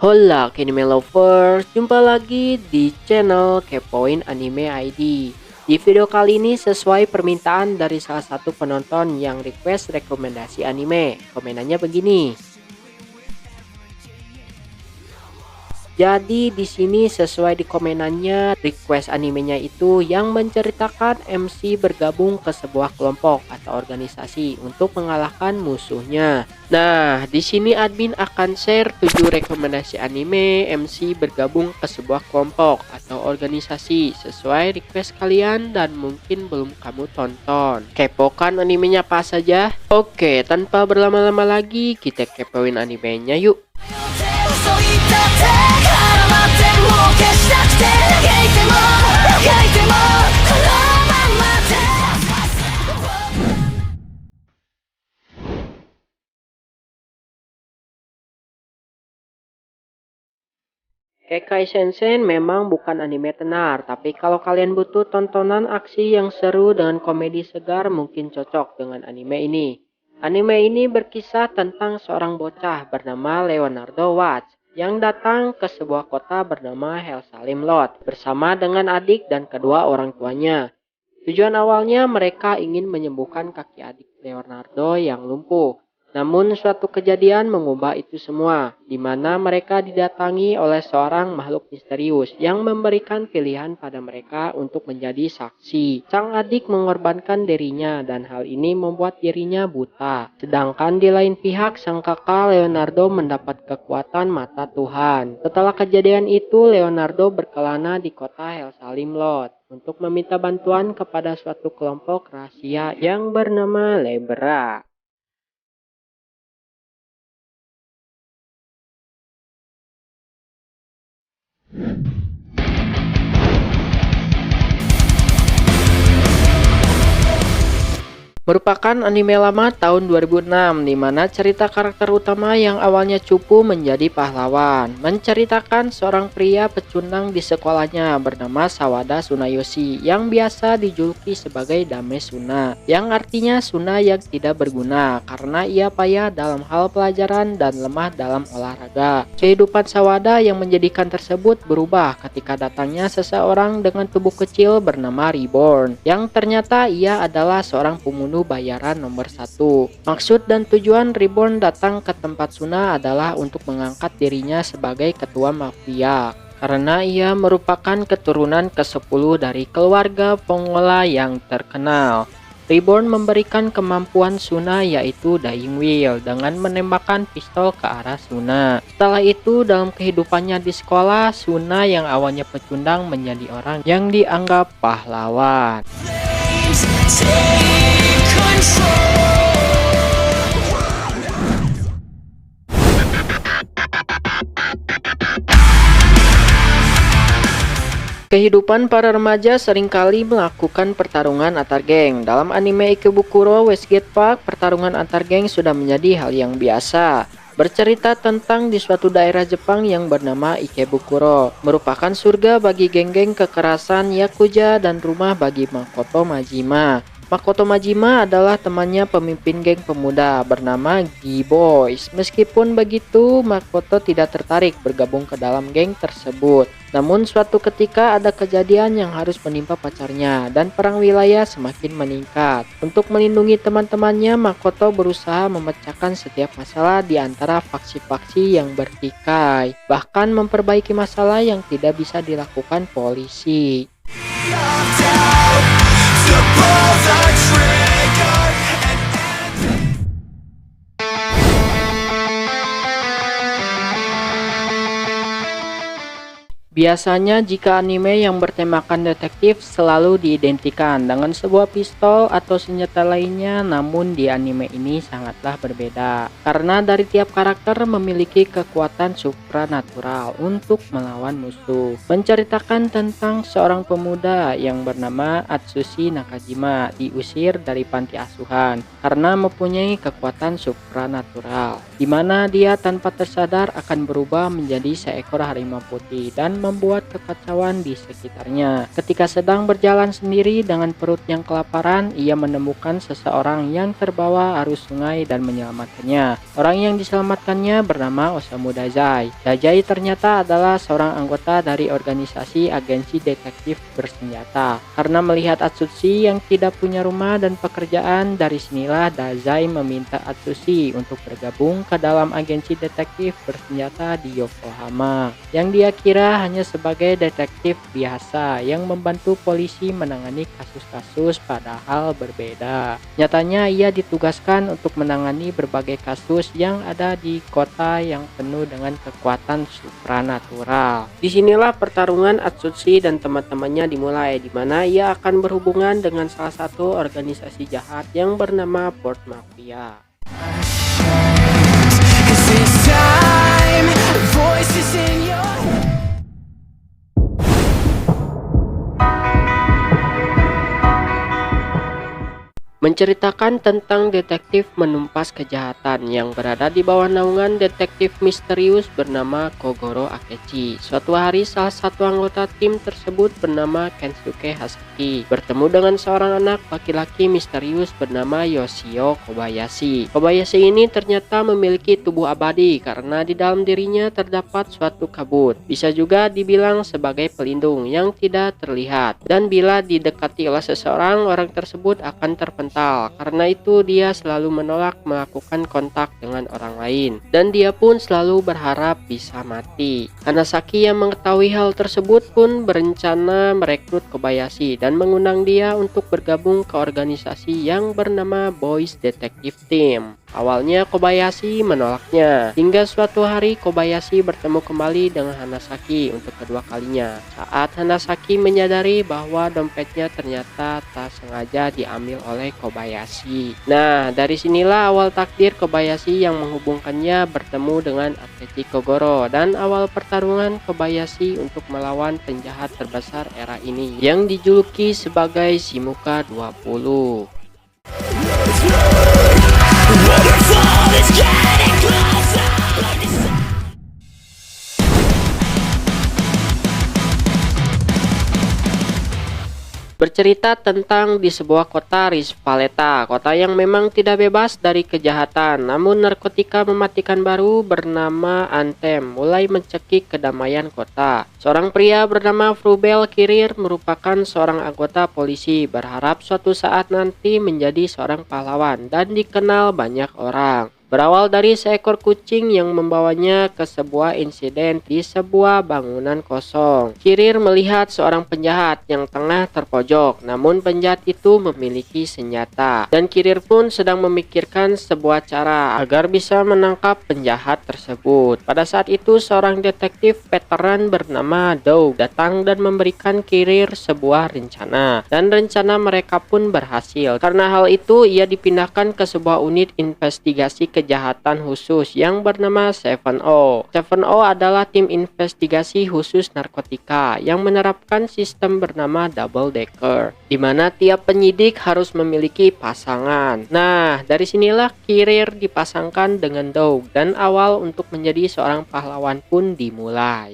Hola anime lovers, jumpa lagi di channel Kepoin Anime ID. Di video kali ini sesuai permintaan dari salah satu penonton yang request rekomendasi anime. Komenannya begini. Jadi di sini sesuai di komenannya, request animenya itu yang menceritakan MC bergabung ke sebuah kelompok atau organisasi untuk mengalahkan musuhnya. Nah, di sini admin akan share 7 rekomendasi anime MC bergabung ke sebuah kelompok atau organisasi sesuai request kalian dan mungkin belum kamu tonton. Kepokan animenya apa saja? Oke, tanpa berlama-lama lagi kita kepoin animenya yuk. Kekai Sensen memang bukan anime tenar, tapi kalau kalian butuh tontonan aksi yang seru dengan komedi segar mungkin cocok dengan anime ini. Anime ini berkisah tentang seorang bocah bernama Leonardo Watts yang datang ke sebuah kota bernama Hell Salim Lot bersama dengan adik dan kedua orang tuanya. Tujuan awalnya mereka ingin menyembuhkan kaki adik Leonardo yang lumpuh. Namun suatu kejadian mengubah itu semua, di mana mereka didatangi oleh seorang makhluk misterius yang memberikan pilihan pada mereka untuk menjadi saksi. Sang adik mengorbankan dirinya dan hal ini membuat dirinya buta. Sedangkan di lain pihak sang kakak Leonardo mendapat kekuatan mata Tuhan. Setelah kejadian itu, Leonardo berkelana di kota Hell Salim Lot untuk meminta bantuan kepada suatu kelompok rahasia yang bernama Lebra. Merupakan anime lama tahun 2006 di mana cerita karakter utama yang awalnya cupu menjadi pahlawan, menceritakan seorang pria pecundang di sekolahnya bernama Sawada Tsunayoshi yang biasa dijuluki sebagai Dame Suna, yang artinya Suna yang tidak berguna karena ia payah dalam hal pelajaran dan lemah dalam olahraga. Kehidupan Sawada yang menjadikan tersebut berubah ketika datangnya seseorang dengan tubuh kecil bernama Reborn, yang ternyata ia adalah seorang pembunuh bayaran nomor 1. Maksud dan tujuan Reborn datang ke tempat Suna adalah untuk mengangkat dirinya sebagai ketua mafia karena ia merupakan keturunan ke-10 dari keluarga pengolah yang terkenal. Reborn memberikan kemampuan Suna yaitu Dying Will dengan menembakkan pistol ke arah Suna. Setelah itu dalam kehidupannya di sekolah, Suna yang awalnya pecundang menjadi orang yang dianggap pahlawan. Kehidupan para remaja seringkali melakukan pertarungan antar geng. Dalam anime Ikebukuro Westgate Park, pertarungan antar geng sudah menjadi hal yang biasa. Bercerita tentang di suatu daerah Jepang yang bernama Ikebukuro, merupakan surga bagi geng-geng kekerasan Yakuza dan rumah bagi Makoto Majima. Makoto Majima adalah temannya pemimpin geng pemuda bernama G-Boys. Meskipun begitu, Makoto tidak tertarik bergabung ke dalam geng tersebut. Namun suatu ketika ada kejadian yang harus menimpa pacarnya dan perang wilayah semakin meningkat. Untuk melindungi teman-temannya, Makoto berusaha memecahkan setiap masalah di antara faksi-faksi yang bertikai, bahkan memperbaiki masalah yang tidak bisa dilakukan polisi. Biasanya jika anime yang bertemakan detektif selalu diidentikan dengan sebuah pistol atau senjata lainnya, namun di anime ini sangatlah berbeda karena dari tiap karakter memiliki kekuatan supranatural untuk melawan musuh. Menceritakan tentang seorang pemuda yang bernama Atsushi Nakajima diusir dari panti asuhan karena mempunyai kekuatan supranatural, di mana dia tanpa tersadar akan berubah menjadi seekor harimau putih dan membuat kekacauan di sekitarnya. Ketika sedang berjalan sendiri dengan perut yang kelaparan, ia menemukan seseorang yang terbawa arus sungai dan menyelamatkannya. Orang yang diselamatkannya bernama Osamu Dazai. Dazai ternyata adalah seorang anggota dari organisasi agensi detektif bersenjata. Karena melihat Atsushi yang tidak punya rumah dan pekerjaan, dari sinilah Dazai meminta Atsushi untuk bergabung ke dalam agensi detektif bersenjata di Yokohama, yang dia kira hanya sebagai detektif biasa yang membantu polisi menangani kasus-kasus, padahal berbeda. Nyatanya ia ditugaskan untuk menangani berbagai kasus yang ada di kota yang penuh dengan kekuatan supranatural. Disinilah pertarungan Atsushi dan teman-temannya dimulai, di mana ia akan berhubungan dengan salah satu organisasi jahat yang bernama Port Mafia. Menceritakan tentang detektif menumpas kejahatan yang berada di bawah naungan detektif misterius bernama Kogoro Akechi. Suatu hari salah satu anggota tim tersebut bernama Kensuke Hasaki bertemu dengan seorang anak laki-laki misterius bernama Yoshio Kobayashi. Kobayashi ini ternyata memiliki tubuh abadi karena di dalam dirinya terdapat suatu kabut. Bisa juga dibilang sebagai pelindung yang tidak terlihat, dan bila didekati oleh seseorang, orang tersebut akan terpental. Karena itu dia selalu menolak melakukan kontak dengan orang lain, dan dia pun selalu berharap bisa mati. Hanasaki yang mengetahui hal tersebut pun berencana merekrut Kobayashi dan mengundang dia untuk bergabung ke organisasi yang bernama Boys Detective Team. Awalnya Kobayashi menolaknya, hingga suatu hari Kobayashi bertemu kembali dengan Hanasaki untuk kedua kalinya. Saat Hanasaki menyadari bahwa dompetnya ternyata tak sengaja diambil oleh Kobayashi. Nah, dari sinilah awal takdir Kobayashi yang menghubungkannya bertemu dengan Akechi Kogoro, dan awal pertarungan Kobayashi untuk melawan penjahat terbesar era ini yang dijuluki sebagai Shimuka 20. Bercerita tentang di sebuah kota Rispaleta, kota yang memang tidak bebas dari kejahatan, namun narkotika mematikan baru bernama Anthem mulai mencekik kedamaian kota. Seorang pria bernama Frubel Kirir merupakan seorang anggota polisi, berharap suatu saat nanti menjadi seorang pahlawan dan dikenal banyak orang. Berawal dari seekor kucing yang membawanya ke sebuah insiden di sebuah bangunan kosong. Kirir melihat seorang penjahat yang tengah terpojok, namun penjahat itu memiliki senjata, dan Kirir pun sedang memikirkan sebuah cara agar bisa menangkap penjahat tersebut. Pada saat itu seorang detektif veteran bernama Dou datang dan memberikan Kirir sebuah rencana, dan rencana mereka pun berhasil. Karena hal itu ia dipindahkan ke sebuah unit investigasi kejahatan khusus yang bernama 7O. 7O adalah tim investigasi khusus narkotika yang menerapkan sistem bernama double decker, di mana tiap penyidik harus memiliki pasangan. Nah, dari sinilah Kirir dipasangkan dengan Dog, dan awal untuk menjadi seorang pahlawan pun dimulai.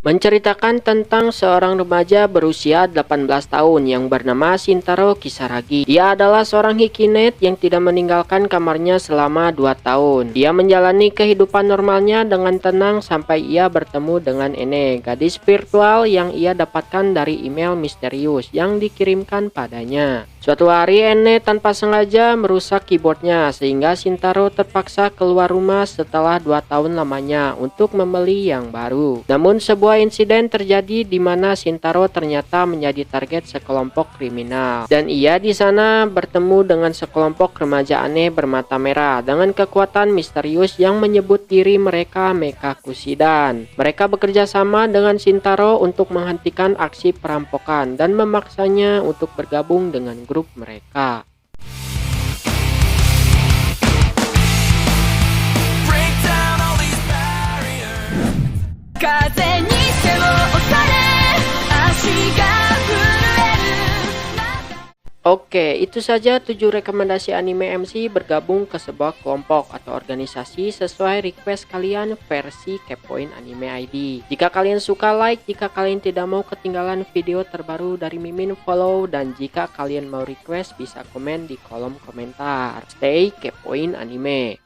Menceritakan tentang seorang remaja berusia 18 tahun yang bernama Shintaro Kisaragi. Dia adalah seorang hikinet yang tidak meninggalkan kamarnya selama 2 tahun. Dia menjalani kehidupan normalnya dengan tenang sampai ia bertemu dengan Ene, gadis virtual yang ia dapatkan dari email misterius yang dikirimkan padanya. Suatu hari Ene tanpa sengaja merusak keyboardnya sehingga Shintaro terpaksa keluar rumah setelah 2 tahun lamanya untuk membeli yang baru. Namun sebuah insiden terjadi di mana Shintaro ternyata menjadi target sekelompok kriminal, dan ia di sana bertemu dengan sekelompok remaja aneh bermata merah dengan kekuatan misterius yang menyebut diri mereka Mecha Kushidan. Mereka bekerja sama dengan Shintaro untuk menghentikan aksi perampokan dan memaksanya untuk bergabung dengan grup mereka. Oke, itu saja 7 rekomendasi anime MC bergabung ke sebuah kelompok atau organisasi sesuai request kalian versi Kepoin Anime ID. Jika kalian suka like, jika kalian tidak mau ketinggalan video terbaru dari Mimin, follow, dan jika kalian mau request bisa komen di kolom komentar. Stay Kepoin Anime.